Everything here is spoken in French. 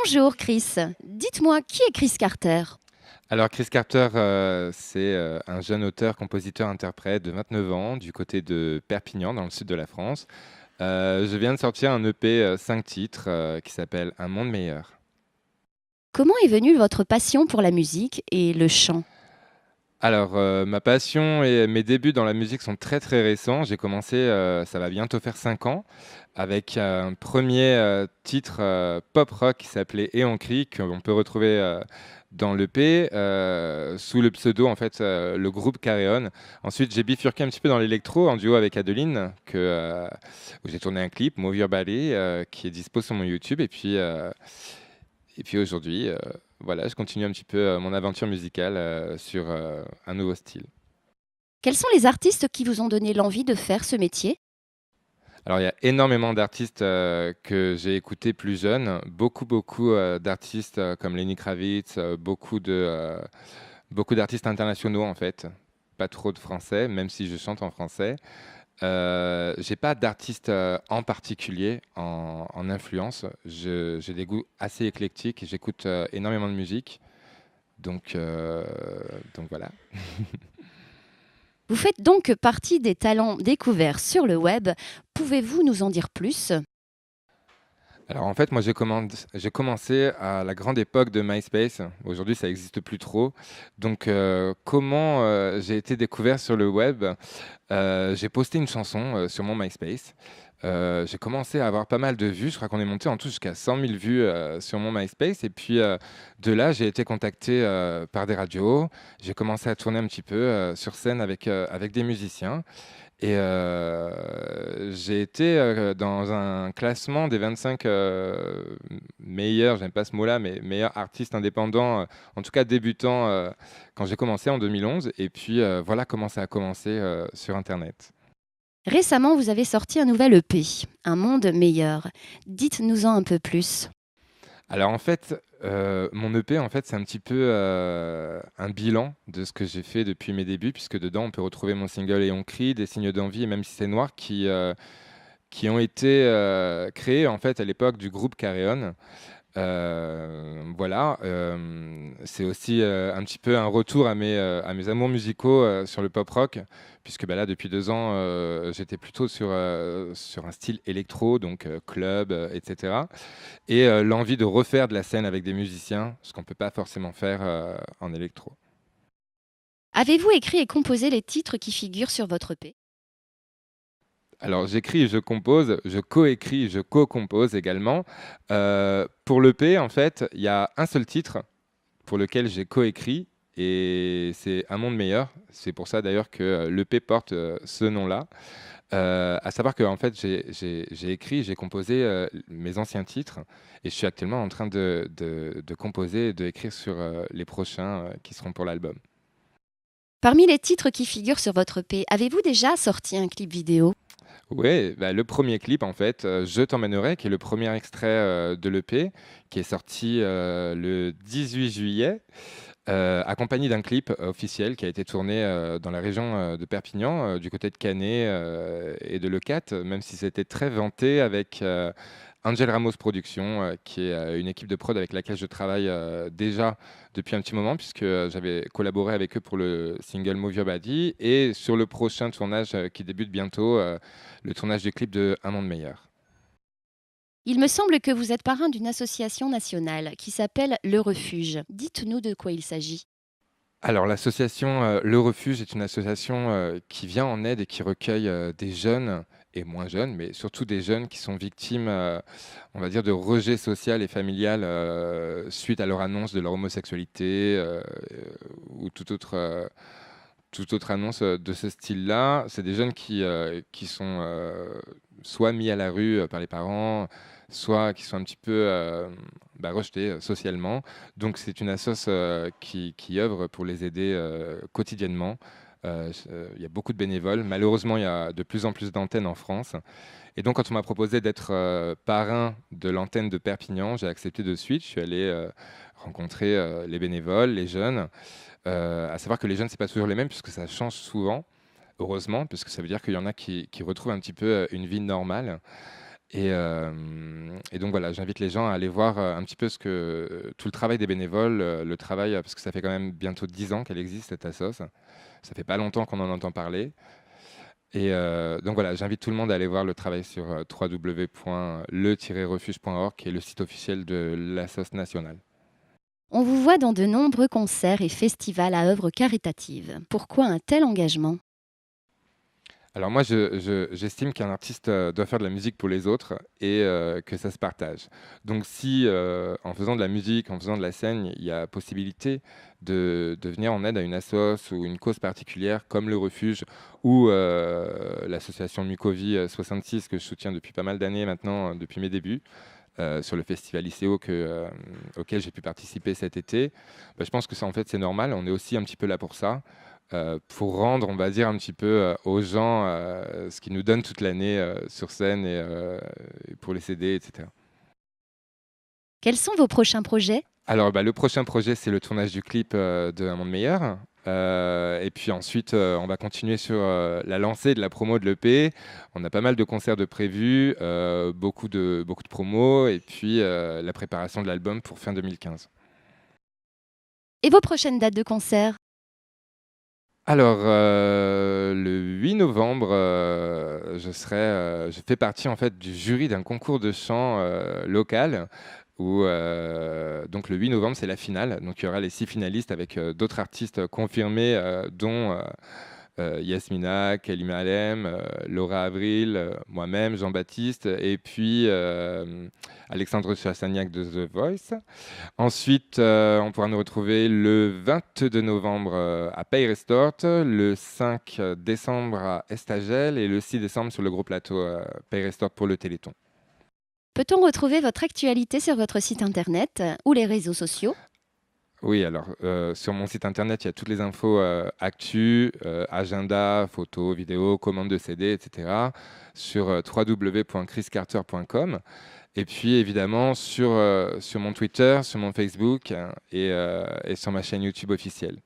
Bonjour Chris, dites-moi qui est Chris Carter? Alors Chris Carter, c'est un jeune auteur, compositeur, interprète de 29 ans du côté de Perpignan, dans le sud de la France. Je viens de sortir un EP 5 titres qui s'appelle Un monde meilleur. Comment est venue votre passion pour la musique et le chant? Alors, ma passion et mes débuts dans la musique sont très très récents. J'ai commencé, ça va bientôt faire 5 ans, avec un premier titre pop rock qui s'appelait Et on crie, qu'on peut retrouver dans l'EP, sous le pseudo, en fait, le groupe Carry On. Ensuite, j'ai bifurqué un petit peu dans l'électro en duo avec Adeline, où j'ai tourné un clip, Move Your Body, qui est dispo sur mon YouTube. Et puis aujourd'hui, voilà, je continue un petit peu mon aventure musicale sur un nouveau style. Quels sont les artistes qui vous ont donné l'envie de faire ce métier? Alors, il y a énormément d'artistes que j'ai écoutés plus jeune, beaucoup d'artistes comme Lenny Kravitz, beaucoup d'artistes internationaux en fait, pas trop de français, même si je chante en français. J'ai pas d'artiste en particulier en influence. J'ai des goûts assez éclectiques et j'écoute énormément de musique. Donc, euh, donc voilà. Vous faites donc partie des talents découverts sur le web. Pouvez-vous nous en dire plus? Alors en fait, moi j'ai commencé à la grande époque de MySpace. Aujourd'hui, ça n'existe plus trop. Donc comment j'ai été découvert sur le web? J'ai posté une chanson sur mon MySpace. J'ai commencé à avoir pas mal de vues. Je crois qu'on est monté en tout jusqu'à 100 000 vues sur mon MySpace. Et puis de là, j'ai été contacté par des radios. J'ai commencé à tourner un petit peu sur scène avec des musiciens. Et j'ai été dans un classement des 25 meilleurs, j'aime pas ce mot-là, mais meilleurs artistes indépendants, en tout cas débutants, quand j'ai commencé en 2011. Et puis voilà comment ça a commencé sur Internet. Récemment, vous avez sorti un nouvel EP, Un monde meilleur. Dites-nous-en un peu plus. Alors en fait, mon EP, en fait, c'est un petit peu un bilan de ce que j'ai fait depuis mes débuts, puisque dedans, on peut retrouver mon single Et on crie, Des signes d'envie, et même si c'est noir, qui ont été créés en fait à l'époque du groupe Carry On. Voilà, c'est aussi un petit peu un retour à mes amours musicaux sur le pop rock, puisque bah, là, depuis 2 ans, j'étais plutôt sur un style électro, donc club, etc. Et l'envie de refaire de la scène avec des musiciens, ce qu'on ne peut pas forcément faire en électro. Avez-vous écrit et composé les titres qui figurent sur votre EP? Alors j'écris, je compose, je coécris, je co-compose également. Pour l'EP, en fait, il y a un seul titre pour lequel j'ai coécrit et c'est Un monde meilleur. C'est pour ça d'ailleurs que l'EP porte ce nom-là. À savoir que en fait, j'ai écrit, j'ai composé mes anciens titres et je suis actuellement en train de composer et d'écrire sur les prochains qui seront pour l'album. Parmi les titres qui figurent sur votre EP, avez-vous déjà sorti un clip vidéo? Oui, bah, le premier clip, en fait, Je t'emmènerai, qui est le premier extrait de l'EP, qui est sorti le 18 juillet, accompagné d'un clip officiel qui a été tourné dans la région de Perpignan, du côté de Canet et de Leucate, même si c'était très vanté avec Angel Ramos Productions, qui est une équipe de prod avec laquelle je travaille déjà depuis un petit moment, puisque j'avais collaboré avec eux pour le single Move Your Body, et sur le prochain tournage qui débute bientôt, le tournage du clip de Un monde meilleur. Il me semble que vous êtes parrain d'une association nationale qui s'appelle Le Refuge. Dites-nous de quoi il s'agit. Alors l'association Le Refuge est une association qui vient en aide et qui recueille des jeunes et moins jeunes, mais surtout des jeunes qui sont victimes, on va dire, de rejet social et familial suite à leur annonce de leur homosexualité ou toute autre annonce de ce style-là. C'est des jeunes qui sont soit mis à la rue par les parents, soit qui sont un petit peu rejetés socialement. Donc c'est une assoce qui œuvre pour les aider quotidiennement. Il y a beaucoup de bénévoles. Malheureusement, il y a de plus en plus d'antennes en France. Et donc, quand on m'a proposé d'être parrain de l'antenne de Perpignan, j'ai accepté de suite. Je suis allé rencontrer les bénévoles, les jeunes. À savoir que les jeunes, c'est pas toujours les mêmes, puisque ça change souvent, heureusement, puisque ça veut dire qu'il y en a qui retrouvent un petit peu une vie normale. Et donc voilà, j'invite les gens à aller voir un petit peu tout le travail des bénévoles, le travail, parce que ça fait quand même bientôt 10 ans qu'elle existe, cette assos. Ça fait pas longtemps qu'on en entend parler. Donc voilà, j'invite tout le monde à aller voir le travail sur www.le-refuge.org, qui est le site officiel de l'assos nationale. On vous voit dans de nombreux concerts et festivals à œuvre caritative. Pourquoi un tel engagement? Alors moi, j'estime qu'un artiste doit faire de la musique pour les autres et que ça se partage. Donc si en faisant de la musique, en faisant de la scène, il y a possibilité de venir en aide à une assos ou une cause particulière comme le Refuge ou l'association Mucovie 66 que je soutiens depuis pas mal d'années maintenant, depuis mes débuts, sur le festival ICO auquel j'ai pu participer cet été, bah, je pense que ça, en fait, c'est normal. On est aussi un petit peu là pour rendre, on va dire, un petit peu aux gens ce qu'ils nous donnent toute l'année sur scène et pour les CD, etc. Quels sont vos prochains projets? Alors, bah, le prochain projet, c'est le tournage du clip de Un monde meilleur. Et puis ensuite, on va continuer sur la lancée de la promo de l'EP. On a pas mal de concerts de prévus, beaucoup de promos, et puis la préparation de l'album pour fin 2015. Et vos prochaines dates de concert? Alors, le 8 novembre, je fais partie en fait du jury d'un concours de chant local où donc le 8 novembre, c'est la finale. Donc il y aura les 6 finalistes avec d'autres artistes confirmés, dont Yasmina, Kalima Alem, Laura Avril, moi-même, Jean-Baptiste, et puis Alexandre Chassagnac de The Voice. Ensuite, on pourra nous retrouver le 22 novembre à Pay Restort, le 5 décembre à Estagel et le 6 décembre sur le gros plateau Pay Restort pour le Téléthon. Peut-on retrouver votre actualité sur votre site internet ou les réseaux sociaux? Oui, alors sur mon site internet, il y a toutes les infos actu, agenda, photos, vidéos, commandes de CD, etc. sur www.chriscarter.com. Et puis évidemment sur mon Twitter, sur mon Facebook et sur ma chaîne YouTube officielle.